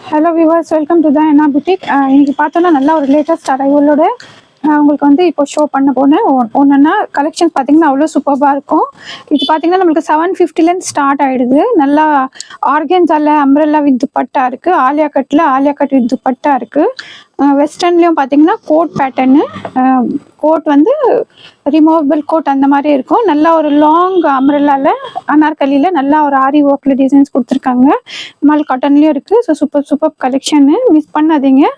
Hello viewers, welcome to the என்னா boutique. இன்னைக்கு பார்த்தோன்னா நல்லா ஒரு லேட்டஸ்ட் அரைவலோட உங்களுக்கு வந்து இப்போ ஷோ பண்ண போனேன். ஒன்றுன்னா கலெக்ஷன்ஸ் பார்த்தீங்கன்னா அவ்வளோ சூப்பராக இருக்கும். இது பார்த்தீங்கன்னா நம்மளுக்கு 750லேருந்து ஸ்டார்ட் ஆகிடுது. நல்லா ஆர்கன்ஸால அம்ப்ரெல்லா வித் துப்பட்டா இருக்குது, ஆலியா கட்டில் ஆலியா கட் வித் துப்பட்டா இருக்குது. வெஸ்டர்ன்லேயும் பார்த்தீங்கன்னா கோட் பேட்டர்னு, கோட் வந்து ரிமூவபிள் கோட் அந்த மாதிரி இருக்கும். நல்லா ஒரு லாங் அம்ப்ரெல்லாவில் அனார்கலியில் நல்லா ஒரு ஆரி ஒர்க்கில் டிசைன்ஸ் கொடுத்துருக்காங்க. மல் காட்டன்லேயும் இருக்குது. ஸோ சூப்பர் கலெக்ஷனு, மிஸ் பண்ணாதீங்க,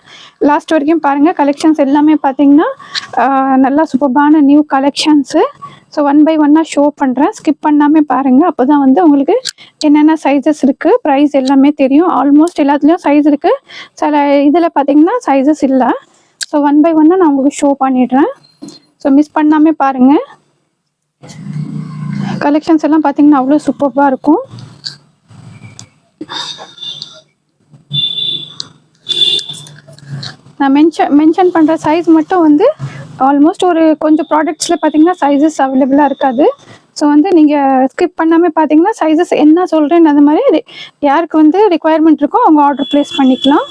லாஸ்ட் வரைக்கும் பாருங்கள். கலெக்ஷன்ஸ் எல்லாமே பார்த்தீங்கன்னா நல்லா சூப்பரான new collections. So one by ஒன்னாக ஷோ பண்ணுறேன், ஸ்கிப் பண்ணாமல் பாருங்கள். அப்போ தான் வந்து உங்களுக்கு என்னென்ன சைஸஸ் இருக்குது, ப்ரைஸ் எல்லாமே தெரியும். ஆல்மோஸ்ட் எல்லாத்துலேயும் சைஸ் இருக்குது, சில இதில் பார்த்தீங்கன்னா சைஸஸ் இல்லை. ஸோ ஒன் பை ஒன்னாக நான் உங்களுக்கு ஷோ பண்ணிடுறேன். ஸோ மிஸ் பண்ணாமல் பாருங்கள். கலெக்ஷன்ஸ் எல்லாம் பார்த்தீங்கன்னா அவ்வளோ சூப்பராக இருக்கும். நான் மென்ஷன் பண்ணுற சைஸ் மட்டும் வந்து ஆல்மோஸ்ட் ஒரு கொஞ்சம் ப்ராடக்ட்ஸில் பார்த்தீங்கன்னா சைஸஸ் அவைலபிளாக இருக்காது. ஸோ வந்து நீங்கள் ஸ்கிப் பண்ணாமல் பார்த்தீங்கன்னா சைஸஸ் என்ன சொல்கிறேன்னு அந்த மாதிரி யாருக்கு வந்து ரிக்குவயர்மெண்ட் இருக்கோ அவங்க ஆர்டர் ப்ளேஸ் பண்ணிக்கலாம்.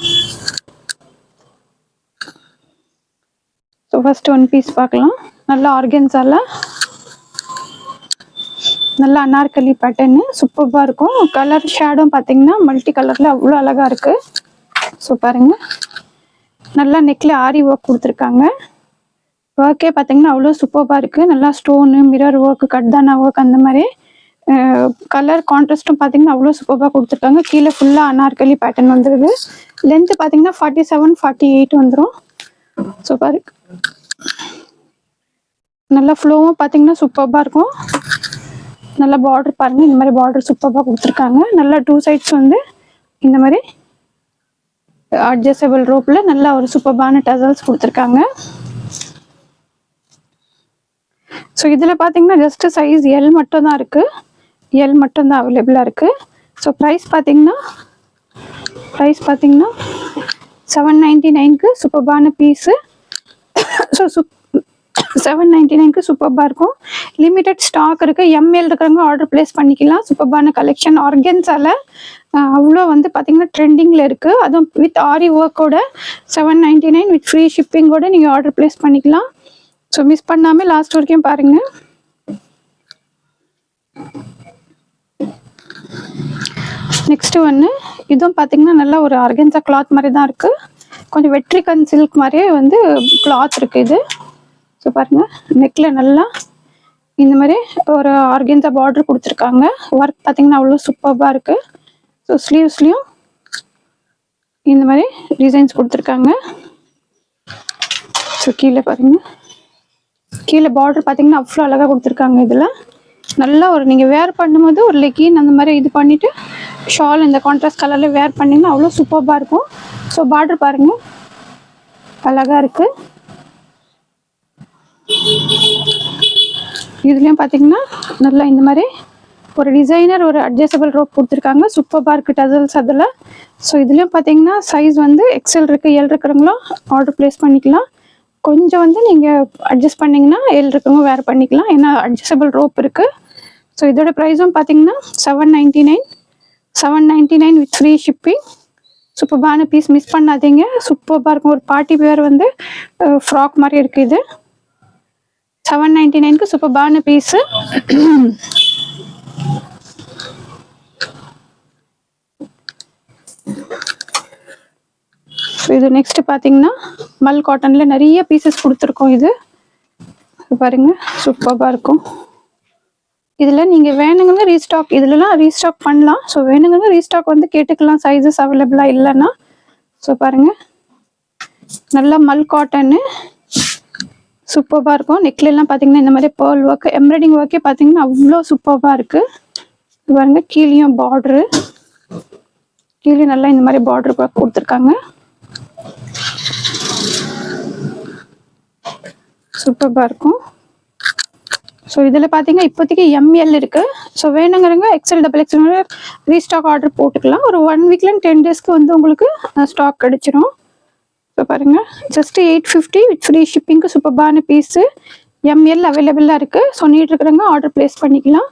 ஸோ ஃபஸ்ட்டு ஒன் பீஸ் பார்க்கலாம். நல்லா ஆர்கன்ஸால நல்லா அனார்கலி பேட்டர்னு சூப்பராக இருக்கும். கலர் ஷேடும் பார்த்தீங்கன்னா மல்டி கலரில் அவ்வளோ அழகாக இருக்குது. ஸோ பாருங்கள், நல்லா நெக்கில் ஆரி ஒர்க் கொடுத்துருக்காங்க. ஒர்க்கே பார்த்தீங்கன்னா அவ்வளோ சூப்பராக இருக்குது. நல்லா ஸ்டோனு, மிரர் ஒர்க்கு, கட்தானா ஒர்க் அந்த மாதிரி கலர் கான்ட்ராஸ்ட்டும் பார்த்தீங்கன்னா அவ்வளோ சூப்பராக கொடுத்துருக்காங்க. கீழே ஃபுல்லாக அனார்கலி பேட்டர்ன் வந்துடுது. லென்த்து பார்த்தீங்கன்னா 47, 48 வந்துடும். சூப்பர். நல்லா ஃப்ளோவும் பார்த்தீங்கன்னா சூப்பராக இருக்கும். நல்லா பார்டர் பாருங்கள், இந்த மாதிரி பார்டர் சூப்பராக கொடுத்துருக்காங்க. நல்லா டூ சைட்ஸ் வந்து இந்த மாதிரி அட்ஜஸ்டபிள் ரோப்பில் நல்லா ஒரு சூப்பரான டசல்ஸ் கொடுத்துருக்காங்க. ஸோ இதில் பார்த்தீங்கன்னா ஜஸ்ட்டு சைஸ் எல் மட்டும் தான் இருக்குது, எல் மட்டும் தான் அவைலபிளாக இருக்குது. ஸோ ப்ரைஸ் பார்த்தீங்கன்னா 799க்கு சூப்பரான பீஸு. ஸோ 799க்கு சூப்பராக இருக்கும். லிமிட்டட் ஸ்டாக் இருக்குது. எம்எல் இருக்கிறவங்க ஆர்டர் ப்ளேஸ் பண்ணிக்கலாம். சூப்பரான கலெக்ஷன் ஆர்கன்ஸால் அவ்வளோ வந்து பார்த்திங்கன்னா ட்ரெண்டிங்கில் இருக்குது. அதுவும் வித் ஆரி ஒர்க்கோட 799 வித் ஃப்ரீ ஷிப்பிங்கோட நீங்கள் ஆர்டர் ப்ளேஸ் பண்ணிக்கலாம். ஸோ மிஸ் பண்ணாமல் லாஸ்ட் வரைக்கும் பாருங்கள். நெக்ஸ்ட்டு ஒன்று, இதுவும் பார்த்திங்கன்னா நல்லா ஒரு ஆர்கன்ஸா கிளாத் மாதிரி தான் இருக்குது. கொஞ்சம் வெட்ரிகன் சில்க் மாதிரியே வந்து கிளாத் இருக்குது இது. ஸோ பாருங்கள், நெக்கில் நல்லா இந்த மாதிரி ஒரு ஆர்கன்ஸா பார்டர் கொடுத்துருக்காங்க. ஒர்க் பார்த்திங்கன்னா அவ்வளோ சூப்பராக இருக்குது. ஸோ ஸ்லீவ்ஸ்லேயும் இந்த மாதிரி டிசைன்ஸ் கொடுத்துருக்காங்க. ஸோ கீழே பாருங்கள், கீழே பார்டர் பார்த்தீங்கன்னா அவ்வளோ அழகாக கொடுத்துருக்காங்க. இதில் நல்லா ஒரு நீங்கள் வேர் பண்ணும்போது ஒரு லெக்கின் அந்த மாதிரி இது பண்ணிவிட்டு ஷால் இந்த கான்ட்ராஸ்ட் கலரில் வேர் பண்ணிங்கன்னா அவ்வளோ சூப்பராக இருக்கும். ஸோ பார்டர் பாருங்கள் அழகாக இருக்குது. இதுலேயும் பார்த்தீங்கன்னா நல்லா இந்த மாதிரி ஒரு டிசைனர் ஒரு அட்ஜஸ்டபிள் ரோப் கொடுத்துருக்காங்க. சூப்பராக இருக்குது டசல்ஸ் அதில். ஸோ இதுலேயும் பார்த்தீங்கன்னா சைஸ் வந்து எக்ஸல் இருக்குது, எல் இருக்கிறவங்களும் ஆர்டர் ப்ளேஸ் பண்ணிக்கலாம். கொஞ்சம் வந்து நீங்கள் அட்ஜஸ்ட் பண்ணிங்கன்னா எல் இருக்கவங்க வேறு பண்ணிக்கலாம், ஏன்னா அட்ஜஸ்டபிள் ரோப் இருக்குது. ஸோ இதோட ப்ரைஸும் பார்த்தீங்கன்னா 799 வித் ஃப்ரீ ஷிப்பிங். சூப்பரான பீஸ், மிஸ் பண்ணாதீங்க. சூப்பராக இருக்கும். ஒரு பார்ட்டி வேர் வந்து ஃப்ராக் மாதிரி இருக்குது. இது 799க்கு சூப்பரான பீஸு. இது நெக்ஸ்ட் பார்த்தீங்கன்னா மல் காட்டனில் நிறைய பீசஸ் கொடுத்துருக்கோம். இது பாருங்க சூப்பராக இருக்கும். இதில் நீங்கள் வேணுங்க ரீஸ்டாக், இதிலலாம் ரீஸ்டாக் பண்ணலாம். ஸோ வேணுங்க ரீஸ்டாக் வந்து கேட்டுக்கலாம், சைஸஸ் அவைலபிளாக இல்லைன்னா. ஸோ பாருங்கள், நல்லா மல் காட்டனு சூப்பராக இருக்கும். நெக்லெல்லாம் பார்த்தீங்கன்னா இந்த மாதிரி பேர்ல் ஒர்க், எம்ப்ராய்டிங் ஒர்க்கே பார்த்தீங்கன்னா அவ்வளோ சூப்பராக இருக்குது. பாருங்கள், கீழேயும் பார்ட்ரு, கீழே நல்லா இந்த மாதிரி பார்டர் ஒர்க் கொடுத்துருக்காங்க. சூப்பராக இருக்கும். ஸோ இதில் பார்த்தீங்கன்னா இப்போதைக்கு எம்எல் இருக்குது. ஸோ வேணுங்கிறவங்க XL, double XL restock order போட்டுக்கலாம். ஒரு 1 வீக்லேருந்து 10 டேஸ்க்கு வந்து உங்களுக்கு ஸ்டாக் கிடச்சிரும். ஸோ பாருங்கள், ஜஸ்ட்டு 850 வித் ஃப்ரீ ஷிப்பிங்க்கு சூப்பரான பீஸு. எம்எல் அவைலபிளாக இருக்குது. ஸோ நீட் இருக்கிறவங்க ஆர்டர் ப்ளேஸ் பண்ணிக்கலாம்.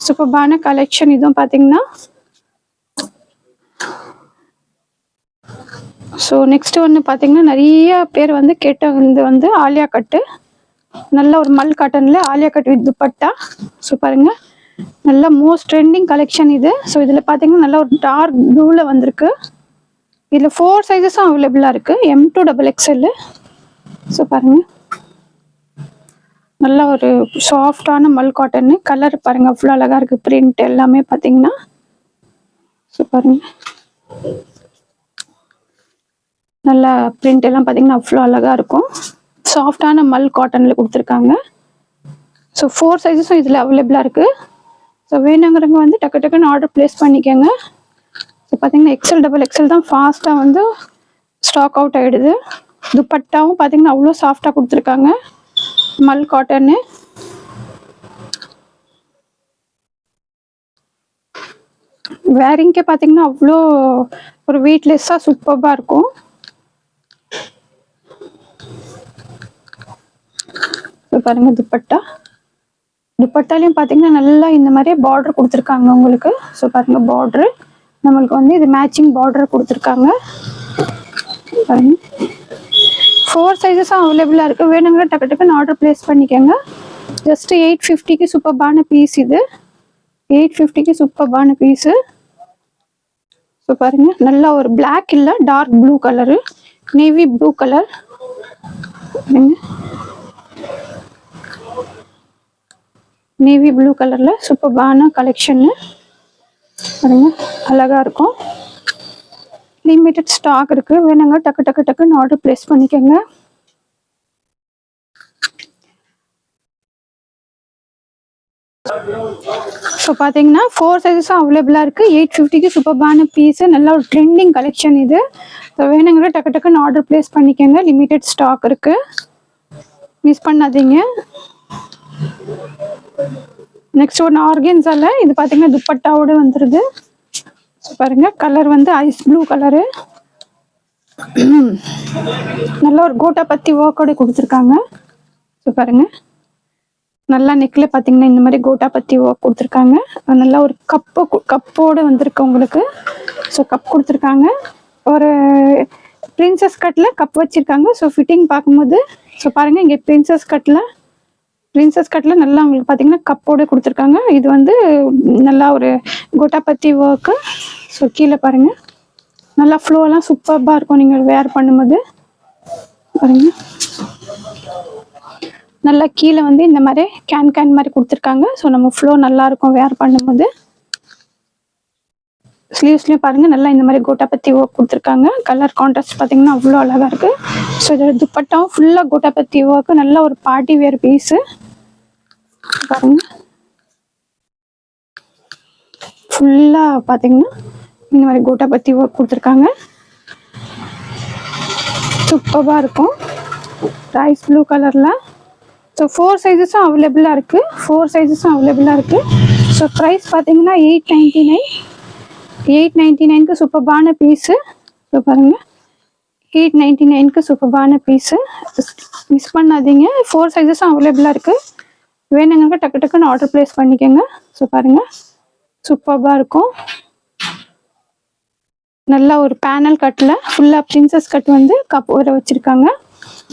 சூப்பரான கலெக்ஷன் இதுவும் பார்த்தீங்கன்னா ஸோ நெக்ஸ்ட் ஒன்று பார்த்தீங்கன்னா நிறைய பேர் வந்து வந்து ஆலியா கட்டு, நல்ல ஒரு மல் காட்டனில் Alia cut with dupatta. So பாருங்க, நல்ல மோஸ்ட் ட்ரெண்டிங் கலெக்ஷன் இது. ஸோ இதில் பார்த்தீங்கன்னா நல்ல ஒரு டார்க் ப்ளூவில் வந்திருக்கு. இதில் 4 சைஸஸும் அவைலபிளாக இருக்குது, M2XXL. ஸோ பாருங்கள், நல்ல ஒரு சாஃப்டான மல் காட்டனு. கலர் பாருங்கள் அவ்வளோ அழகாக இருக்குது, பிரிண்ட் எல்லாமே பார்த்தீங்கன்னா. ஸோ பாருங்கள், நல்லா பிரிண்ட் எல்லாம் பார்த்தீங்கன்னா அவ்வளோ அழகாக இருக்கும். சாஃப்டான மல் காட்டனில் கொடுத்துருக்காங்க. ஸோ 4 சைஸஸும் இதில் அவைலபிளாக இருக்குது. ஸோ வேணுங்கிறவங்க வந்து டக்கு டக்குன்னு ஆர்டர் ப்ளேஸ் பண்ணிக்கோங்க. ஸோ பார்த்தீங்கன்னா XL தான் ஃபாஸ்ட்டாக வந்து ஸ்டாக் அவுட் ஆகிடுது. துப்பட்டாவும் பார்த்தீங்கன்னா அவ்வளோ சாஃப்டாக கொடுத்துருக்காங்க, மல் காட்டனு. வேரிங்கே பார்த்தீங்கன்னா அவ்வளோ ஒரு வெயிட்லெஸ்ஸாக சூப்பராக இருக்கும். பாருங்க, துப்பட்டாலையும் பார்த்தீங்கன்னா நல்லா இந்த மாதிரியே பார்டர் கொடுத்துருக்காங்க உங்களுக்கு. ஸோ பாருங்க, பார்டரு நம்மளுக்கு வந்து இது மேட்சிங் பார்டர் கொடுத்துருக்காங்க. பாருங்க, 4 சைஸஸும் அவைலபிளாக இருக்குது. வேணுங்கிற டக்கு டக்குன்னு ஆர்டர் ப்ளேஸ் பண்ணிக்கோங்க. ஜஸ்ட் 850க்கு சூப்பர்பான பீஸ் இது, 850க்கு சூப்பர்பான பீஸு. ஸோ பாருங்க, நல்லா ஒரு பிளாக் இல்லை, dark blue colour, navy blue colour. Navy blue கலரில் சூப்பர்பான கலெக்ஷன்னு பாருங்க, அழகாக இருக்கும். லிமிட்டட் ஸ்டாக் இருக்குது, வேணுங்க டக்கு டக்கு டக்குன்னு ஆர்டர் ப்ளேஸ் பண்ணிக்கோங்க. ஸோ பார்த்தீங்கன்னா 4 சைஸஸும் அவைலபிளாக இருக்குது. 850க்கு சூப்பர்பான பீஸு, நல்ல ஒரு ட்ரெண்டிங் கலெக்ஷன் இது. ஸோ வேணுங்கிற டக்கு டக்குன்னு ஆர்டர் ப்ளேஸ் பண்ணிக்கோங்க. லிமிட்டட் ஸ்டாக் இருக்குது, மிஸ் பண்ணாதீங்க. நெக்ஸ்ட் ஒன்று ஆர்கன்ஸால, இது பார்த்தீங்கன்னா துப்பட்டாவோட வந்துடுது. ஸோ பாருங்கள், கலர் வந்து ஐஸ் ப்ளூ கலரு, நல்ல ஒரு கோட்டா பத்தி ஒர்க்கோட கொடுத்துருக்காங்க. ஸோ பாருங்கள், நல்லா நெக்கில் பார்த்தீங்கன்னா இந்த மாதிரி கோட்டா பத்தி ஒர்க் கொடுத்துருக்காங்க. நல்லா ஒரு கப்போடு வந்திருக்கு உங்களுக்கு. ஸோ கப் கொடுத்துருக்காங்க, ஒரு பிரின்சஸ் கட்டில் கப் வச்சுருக்காங்க. ஸோ ஃபிட்டிங் பார்க்கும்போது ஸோ பாருங்கள், இங்கே பிரின்சஸ் கட்டில் நல்லா உங்களுக்கு பார்த்தீங்கன்னா கப்போடு கொடுத்துருக்காங்க. இது வந்து நல்லா ஒரு கோட்டா பத்தி ஒர்க்கு. ஸோ கீழே பாருங்கள், நல்லா ஃப்ளோலாம் சூப்பராக இருக்கும் நீங்கள் வேர் பண்ணும்போது. பாருங்கள், நல்லா கீழே வந்து இந்த மாதிரி கேன் மாதிரி கொடுத்துருக்காங்க. ஸோ நம்ம ஃப்ளோ நல்லாயிருக்கும் வேர் பண்ணும்போது. ஸ்லீவ்ஸ்லேயும் பாருங்கள், நல்லா இந்த மாதிரி கோட்டா பத்தி ஒர்க் கொடுத்துருக்காங்க. கலர் கான்ட்ராஸ்ட் பார்த்தீங்கன்னா அவ்வளோ அழகாக இருக்குது. ஸோ இதோட துப்பட்டாவும் ஃபுல்லாக கோட்டா பத்தி ஒர்க்கு, நல்ல ஒரு பார்ட்டி வேர் பீஸு. பாருங்கள், ஃபுல்லாக பார்த்தீங்கன்னா இந்த மாதிரி கோட்டா பத்தி ஒர்க் கொடுத்துருக்காங்க, சூப்பராக இருக்கும், ரைஸ் ப்ளூ கலரில். ஸோ 4 சைஸஸும் அவைலபிளாக இருக்குது. ஸோ ப்ரைஸ் பார்த்தீங்கன்னா 899க்கு சூப்பர்பான பீஸு. ஸோ பாருங்கள், 899க்கு சூப்பர்பான பீஸு, மிஸ் பண்ணாதீங்க. 4 சைஸஸும் அவைலபிளாக இருக்குது. வேணுங்க டக்கு டக்குன்னு ஆர்டர் ப்ளேஸ் பண்ணிக்கோங்க. ஸோ பாருங்கள், சூப்பராக இருக்கும். நல்லா ஒரு பேனல் கட்டில் ஃபுல்லாக பிரின்சஸ் கட் வந்து கப் வர வச்சுருக்காங்க.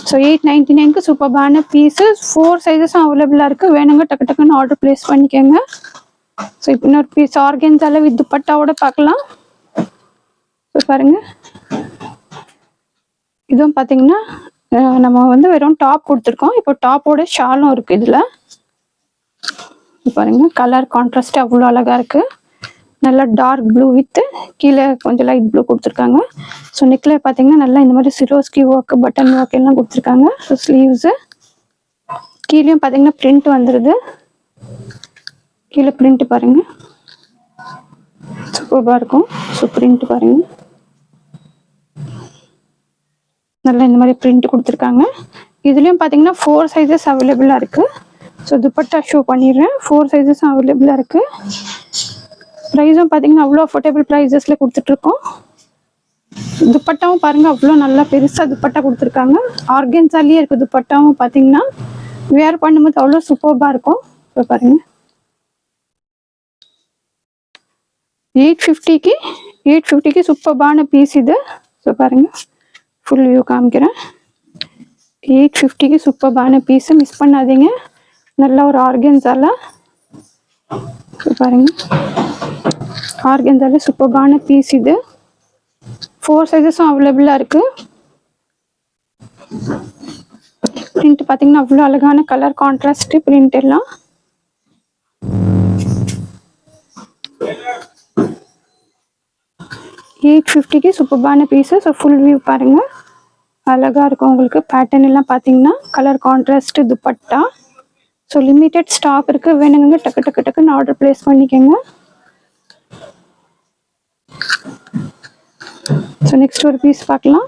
ஸோ 899க்கு சூப்பர்பான பீஸு. 4 சைஸஸும் அவைலபிளாக இருக்குது. வேணுங்க டக்கு டக்குன்னு ஆர்டர் ப்ளேஸ் பண்ணிக்கோங்க. ஸோ இப்போ இன்னொரு பீஸ் ஆர்கன்ஸால வித் துப்பட்டாவோட பார்க்கலாம். ஸோ பாருங்கள், இதுவும் பார்த்தீங்கன்னா நம்ம வந்து வெறும் டாப் கொடுத்துருக்கோம். இப்போ டாப்போட ஷாலும் இருக்குது இதில். பாருங்கள், கலர் கான்ட்ராஸ்ட் அவ்வளோ அழகாக இருக்குது. நல்லா டார்க் ப்ளூ வித்து கீழே கொஞ்சம் லைட் ப்ளூ கொடுத்துருக்காங்க. ஸோ நெக்கில் பார்த்தீங்கன்னா நல்லா இந்த மாதிரி சிரோஸ்கி ஒர்க், பட்டன் ஒர்க் எல்லாம் கொடுத்துருக்காங்க. ஸோ ஸ்லீவ்ஸு கீழேயும் பார்த்தீங்கன்னா பிரிண்ட் வந்துடுது. கீழே பிரிண்ட் பாருங்கள், சூப்பராக இருக்கும். ஸோ பிரிண்ட் பாருங்கள், நல்லா இந்த மாதிரி பிரிண்ட் கொடுத்துருக்காங்க. இதுலேயும் பார்த்தீங்கன்னா 4 சைஸஸ் அவைலபிளாக இருக்குது. ஸோ துப்பட்டா ஷோ பண்ணிடுறேன். 4 சைஸஸும் அவைலபிளாக இருக்குது. ப்ரைஸும் பார்த்தீங்கன்னா அவ்வளோ அஃபோர்டபுள் ப்ரைஸஸில் கொடுத்துட்ருக்கோம். துப்பட்டாவும் பாருங்கள், அவ்வளோ நல்லா பெருசாக துப்பட்டா கொடுத்துருக்காங்க. ஆர்கன்ஸாலேயே இருக்குது துப்பட்டாவும் பார்த்தீங்கன்னா, வேர் பண்ணும்போது அவ்வளோ சூப்பராக இருக்கும். இப்போ பாருங்கள், 850க்கு சூப்பரான பீஸ் இது. ஸோ பாருங்கள், ஃபுல் வியூ காமிக்கிறேன். 850க்கு சூப்பர்பான பீஸு, மிஸ் பண்ணாதீங்க. நல்ல ஒரு ஆர்கன்ஸால பாருங்க, ஆர்கன்ஸால சூப்பர்பான பீஸ் இது. 4 சைஸஸும் அவைலபிளாக இருக்குது. பிரிண்ட் பார்த்தீங்கன்னா அவ்வளோ அழகான கலர் கான்ட்ராஸ்ட் பிரிண்ட் எல்லாம். $850க்கு சூப்பர்பான பீஸு. ஸோ ஃபுல் வியூ பாருங்கள், அழகாக இருக்கும் உங்களுக்கு. பேட்டர்ன் எல்லாம் பார்த்தீங்கன்னா colour contrast dupatta. So limited stock இருக்குது, வேணுங்க டக்கு டக்கு டக்குன்னு ஆர்டர் ப்ளேஸ் பண்ணிக்கோங்க. ஸோ நெக்ஸ்ட் ஒரு பீஸ் பார்க்கலாம்.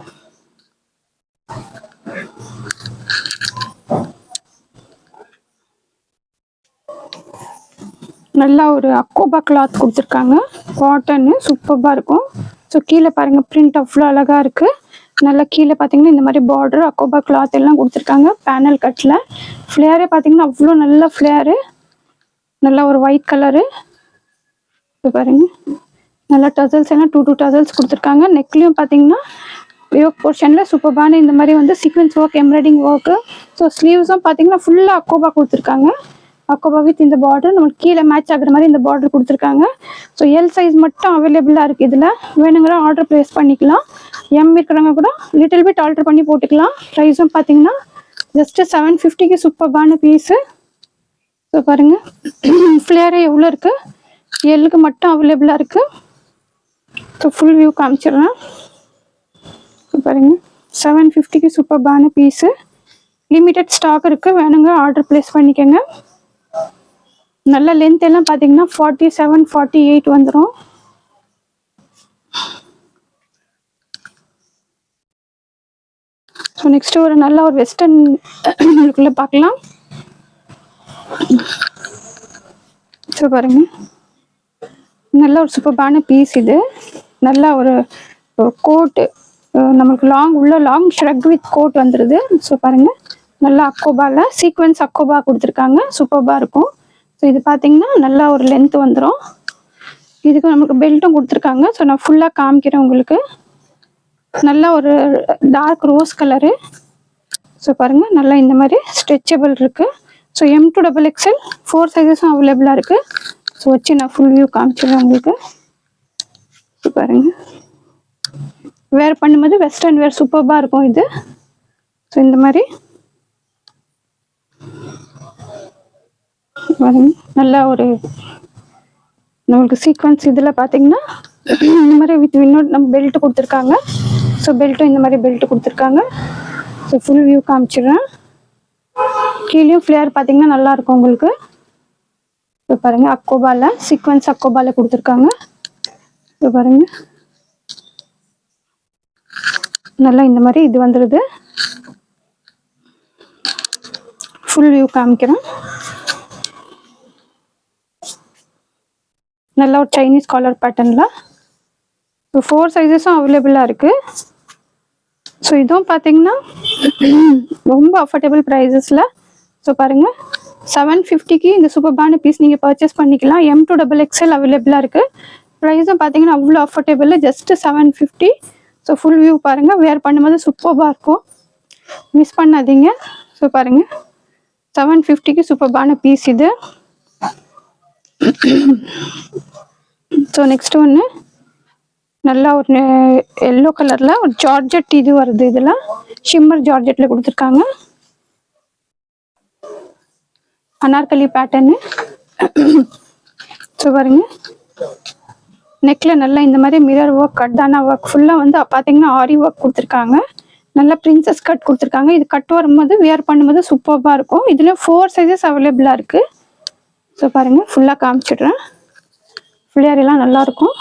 நல்லா ஒரு அக்கோபா கிளாத் கொடுத்துருக்காங்க, காட்டன்னு சூப்பராக இருக்கும். ஸோ கீழே பாருங்கள், பிரிண்ட் அவ்வளோ அழகாக இருக்குது. நல்லா கீழே பார்த்தீங்கன்னா இந்த மாதிரி பார்டர் அக்கோபா கிளாத் எல்லாம் கொடுத்துருக்காங்க. பேனல் கட்டில் ஃப்ளேரே பார்த்தீங்கன்னா அவ்வளோ நல்ல ஃப்ளேரு, நல்லா ஒரு ஒயிட் கலரு. இப்போ பாருங்கள், நல்லா டசல்ஸ் எல்லாம் 2 டசல்ஸ் கொடுத்துருக்காங்க. நெக்லையும் பார்த்தீங்கன்னா யோக் போர்ஷனில் சூப்பரான இந்த மாதிரி வந்து sequins work, embroidering work. So ஸ்லீவ்ஸும் பார்த்தீங்கன்னா ஃபுல்லாக அக்கோபா கொடுத்துருக்காங்க. அக்கோபா வித் இந்த பார்டர் நம்மளுக்கு கீழே மேட்ச் ஆகுற மாதிரி இந்த பார்டர் கொடுத்துருக்காங்க. ஸோ எல் சைஸ் மட்டும் அவைலபிளாக இருக்குது. இதில் வேணுங்கிற ஆர்டர் ப்ளேஸ் பண்ணிக்கலாம். எம் இருக்கிறவங்க கூட லிட்டில் பிட் ஆல்டர் பண்ணி போட்டுக்கலாம். ப்ரைஸும் பார்த்தீங்கன்னா ஜஸ்ட்டு 750க்கு சூப்பரான பீஸு. ஸோ பாருங்கள், ஃப்ளேரே எவ்வளோ இருக்குது, எல்லுக்கு மட்டும் அவைலபிளாக இருக்குது. ஸோ ஃபுல் வியூ காமிச்சிடுறேன். பாருங்கள், 750க்கு சூப்பரான பீஸு. லிமிட்டட் ஸ்டாக் இருக்குது, வேணுங்க ஆர்டர் ப்ளேஸ் பண்ணிக்கோங்க. நல்ல லென்த் எல்லாம் பார்த்தீங்கன்னா 47, 48 வந்துடும். ஸோ நெக்ஸ்ட் ஒரு நல்ல ஒரு வெஸ்டர்னுக்குள்ளே பார்க்கலாம். ஸோ பாருங்க, நல்ல ஒரு சூப்பரான பீஸ் இது. நல்ல ஒரு கோட்டு, நம்மளுக்கு லாங் ஷ்ரக் வித் கோட் வந்துடுது. ஸோ பாருங்கள், நல்லா அக்கோபாவில் சீக்வன்ஸ் அக்கோபா கொடுத்துருக்காங்க, சூப்பராக இருக்கும். ஸோ இது பார்த்தீங்கன்னா நல்லா ஒரு லென்த் வந்துடும். இதுக்கு நமக்கு பெல்ட்டும் கொடுத்துருக்காங்க. ஸோ நான் ஃபுல்லாக காமிக்கிறேன் உங்களுக்கு. நல்லா ஒரு டார்க் ரோஸ் கலரு. ஸோ பாருங்கள், நல்லா இந்த மாதிரி ஸ்ட்ரெச்சபிள் இருக்குது. ஸோ M to XXL 4 சைஸஸும் அவைலபிளாக இருக்குது. ஸோ வச்சு நான் ஃபுல் வியூ காமிச்சிடுறேன் உங்களுக்கு. ஸோ பாருங்கள், வேர் பண்ணும்போது வெஸ்டர்ன் வேர் சூப்பராக இருக்கும் இது. ஸோ இந்த மாதிரி பாருங்க, நல்லா ஒரு நம்மளுக்கு சீக்வன்ஸ் இதில் பார்த்தீங்கன்னா இந்த மாதிரி வித் இன்னொரு நம்ம பெல்ட் கொடுத்துருக்காங்க. ஸோ பெல்ட்டும் இந்த மாதிரி பெல்ட் கொடுத்துருக்காங்க. ஸோ ஃபுல் வியூ காமிச்சிடுறேன். கீழேயும் ஃப்ளேர் பார்த்தீங்கன்னா நல்லாயிருக்கும் உங்களுக்கு. இப்போ பாருங்கள், அக்கோபாவில் சீக்வன்ஸ் அக்கோபாவில் கொடுத்துருக்காங்க. இப்போ பாருங்கள், நல்லா இந்த மாதிரி இது வந்துடுது. ஃபுல் வியூ காமிக்கிறேன். நல்லா ஒரு சைனீஸ் காலர் பேட்டர்னில். ஸோ 4 சைஸஸும் அவைலபிளாக இருக்குது. ஸோ இதுவும் பார்த்தீங்கன்னா ரொம்ப அஃபோர்டபுள் ப்ரைஸஸில். ஸோ பாருங்கள், 750க்கு இந்த சூப்பரான பீஸ் நீங்கள் பர்ச்சேஸ் பண்ணிக்கலாம். M to XXL அவைலபிளாக இருக்குது. ப்ரைஸும் பார்த்தீங்கன்னா அவ்வளோ affordable, just 750. So full view பாருங்கள், வேர் பண்ணும்போது சூப்பராக இருக்கும், மிஸ் பண்ணாதீங்க. ஸோ பாருங்கள், 750க்கு சூப்பரான பீஸ் இது. ஸோ நெக்ஸ்ட் ஒன்று நல்லா ஒரு எல்லோ கலரில் ஒரு ஜார்ஜெட் இது வருது. இதில் ஷிம்மர் ஜார்ஜெட்டில் கொடுத்துருக்காங்க. அனார்கலி பேட்டர்னு. ஸோ பாருங்க, நெக்கில் நல்லா இந்த மாதிரி மிரர் ஒர்க், கட்டான ஒர்க் ஃபுல்லாக வந்து பார்த்தீங்கன்னா ஆரி ஒர்க் கொடுத்துருக்காங்க. நல்லா பிரின்சஸ் கட் கொடுத்துருக்காங்க. இது கட் வரும்போது வேர் பண்ணும்போது சூப்பராக இருக்கும். இதில் 4 சைஸஸ் அவைலபிளாக இருக்குது. ஸோ பாருங்கள், ஃபுல்லாக காமிச்சிடுறேன். ஃப்ளேர் எல்லாம் நல்லாயிருக்கும்.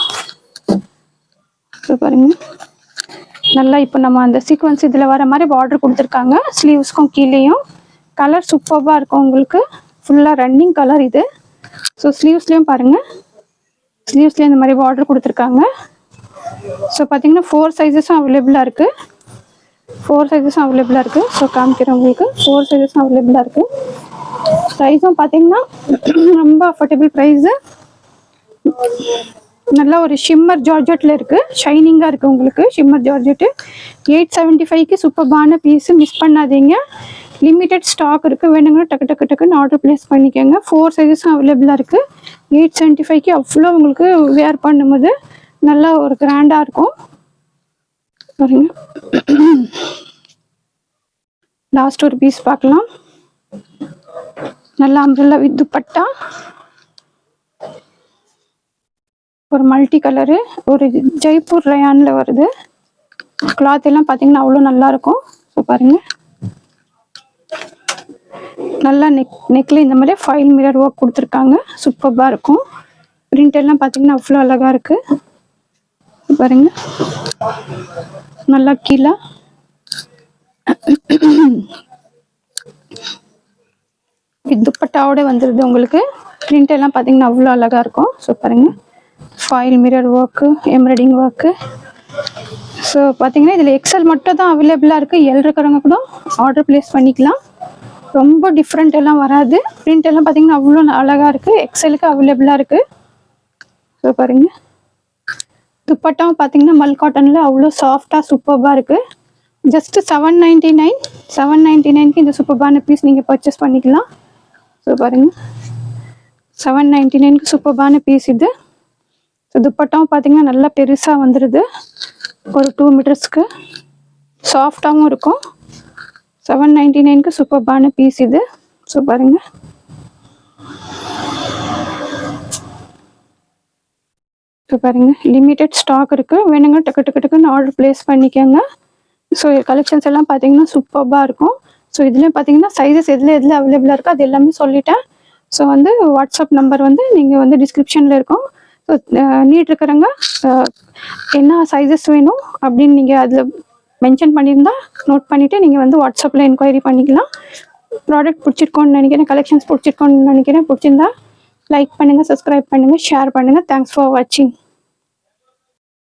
ஸோ பாருங்கள், நல்லா இப்போ நம்ம அந்த சீக்வன்ஸ் இதில் வர மாதிரி பார்டர் கொடுத்துருக்காங்க. ஸ்லீவ்ஸ்க்கும் கீழேயும் கலர் சூப்பராக இருக்கும் உங்களுக்கு. ஃபுல்லாக ரன்னிங் கலர் இது. ஸோ ஸ்லீவ்ஸ்லேயும் பாருங்கள், ஸ்லீவ்ஸ்லேயும் இந்த மாதிரி பார்டர் கொடுத்துருக்காங்க. ஸோ பார்த்தீங்கன்னா 4 சைஸஸும் அவைலபிளாக இருக்குது. 4 சைஸஸும் அவைலபிளாக இருக்குது. ஸோ காமிக்கிறேன் உங்களுக்கு. 4 சைஸஸும் அவைலபிளாக இருக்குது. ப்ரைஸும் பார்த்தீங்கன்னா ரொம்ப அஃபோர்டபுள் ப்ரைஸு. நல்ல ஒரு ஷிம்மர் ஜார்ஜெட்டில் இருக்குது, ஷைனிங்காக இருக்குது உங்களுக்கு. ஷிம்மர் ஜார்ஜெட்டு 875க்கு சூப்பர்பான பீஸு, மிஸ் பண்ணாதீங்க. லிமிட்டட் ஸ்டாக் இருக்குது, வேணுங்கன்னா டக்கு டக்கு டக்குன்னு ஆர்டர் ப்ளேஸ் பண்ணிக்கோங்க. 4 சைஸஸும் அவைலபிளாக இருக்குது. 875க்கு அவ்வளோ உங்களுக்கு வேர் பண்ணும்போது நல்லா ஒரு கிராண்டாக இருக்கும் பாருங்க. லாஸ்ட் ஒரு பீஸ் பார்க்கலாம். நல்லா அம்ப்ரெல்லா வித் துப்பட்டா, ஒரு மல்டி கலரு, ஒரு ஜெய்ப்பூர் ரயான்ல வருது. கிளாத் எல்லாம் பார்த்தீங்கன்னா அவ்வளோ நல்லா இருக்கும். ஸோ பாருங்க, நல்லா நெக்ல இந்த மாதிரி ஃபைல் மிரர் ஒர்க் கொடுத்துருக்காங்க, சூப்பராக இருக்கும். பிரிண்ட் எல்லாம் பார்த்தீங்கன்னா அவ்வளோ அழகாக இருக்கு பாருங்க. நல்லா கீழே துப்பட்டாவோட வந்துடுது உங்களுக்கு. பிரிண்ட் எல்லாம் பார்த்தீங்கன்னா அவ்வளோ அழகாக இருக்கும். ஸோ பாருங்க, foil mirror work, embroidering work. So பார்த்தீங்கன்னா இதில் எக்ஸல் மட்டும் தான் அவைலபிளாக இருக்குது. எல் இருக்கிறவங்க கூட ஆர்டர் ப்ளேஸ் பண்ணிக்கலாம். ரொம்ப டிஃப்ரெண்ட் எல்லாம் வராது. பிரிண்ட் எல்லாம் பார்த்தீங்கன்னா அவ்வளோ அழகாக இருக்குது. எக்ஸலுக்கு அவைலபிளாக இருக்குது. ஸோ பாருங்க, துப்பட்டாவும் பார்த்தீங்கன்னா மல் காட்டனில் அவ்வளோ சாஃப்டாக சூப்பராக இருக்குது. ஜஸ்ட்டு 799, 799க்கு இந்த சூப்பர்பான பீஸ் நீங்கள் பர்ச்சேஸ் பண்ணிக்கலாம். ஸோ பாருங்கள், 799க்கு சூப்பர்பான பீஸ் இது. ஸோ துப்பட்டாவும் பார்த்தீங்கன்னா நல்லா பெருசாக வந்துடுது, ஒரு 2 மீட்டர்ஸ்க்கு சாஃப்டாகவும் இருக்கும். 799க்கு சூப்பர்பான பீஸ் இது. ஸோ பாருங்கள், ஸோ பாருங்கள், லிமிட்டட் ஸ்டாக் இருக்குது, வேணுங்க டக்கு டக்கு டக்குன்னு ஆர்டர் ப்ளேஸ் பண்ணிக்கோங்க. ஸோ கலெக்ஷன்ஸ் எல்லாம் பார்த்தீங்கன்னா சூப்பராக இருக்கும். ஸோ இதுலேயும் பார்த்தீங்கன்னா சைஸஸ் எதில் அவைலபிளாக இருக்கோ அது எல்லாமே சொல்லிட்டேன். ஸோ வந்து வாட்ஸ்அப் நம்பர் வந்து நீங்கள் வந்து டிஸ்கிரிப்ஷனில் இருக்கும். ஸோ நீட் இருக்கிறவங்க என்ன சைஸஸ் வேணும் அப்படின்னு நீங்கள் அதில் மென்ஷன் பண்ணியிருந்தா நோட் பண்ணிவிட்டு நீங்கள் வந்து வாட்ஸ்அப்பில் என்கொயரி பண்ணிக்கலாம். ப்ராடக்ட் பிடிச்சிருக்கோன்னு நினைக்கிறேன், கலெக்ஷன்ஸ் பிடிச்சிருக்கோன்னு நினைக்கிறேன். பிடிச்சிருந்தா லைக் பண்ணுங்கள், சப்ஸ்கிரைப் பண்ணுங்கள், ஷேர் பண்ணுங்கள். தேங்க்ஸ் ஃபார் வாட்சிங்.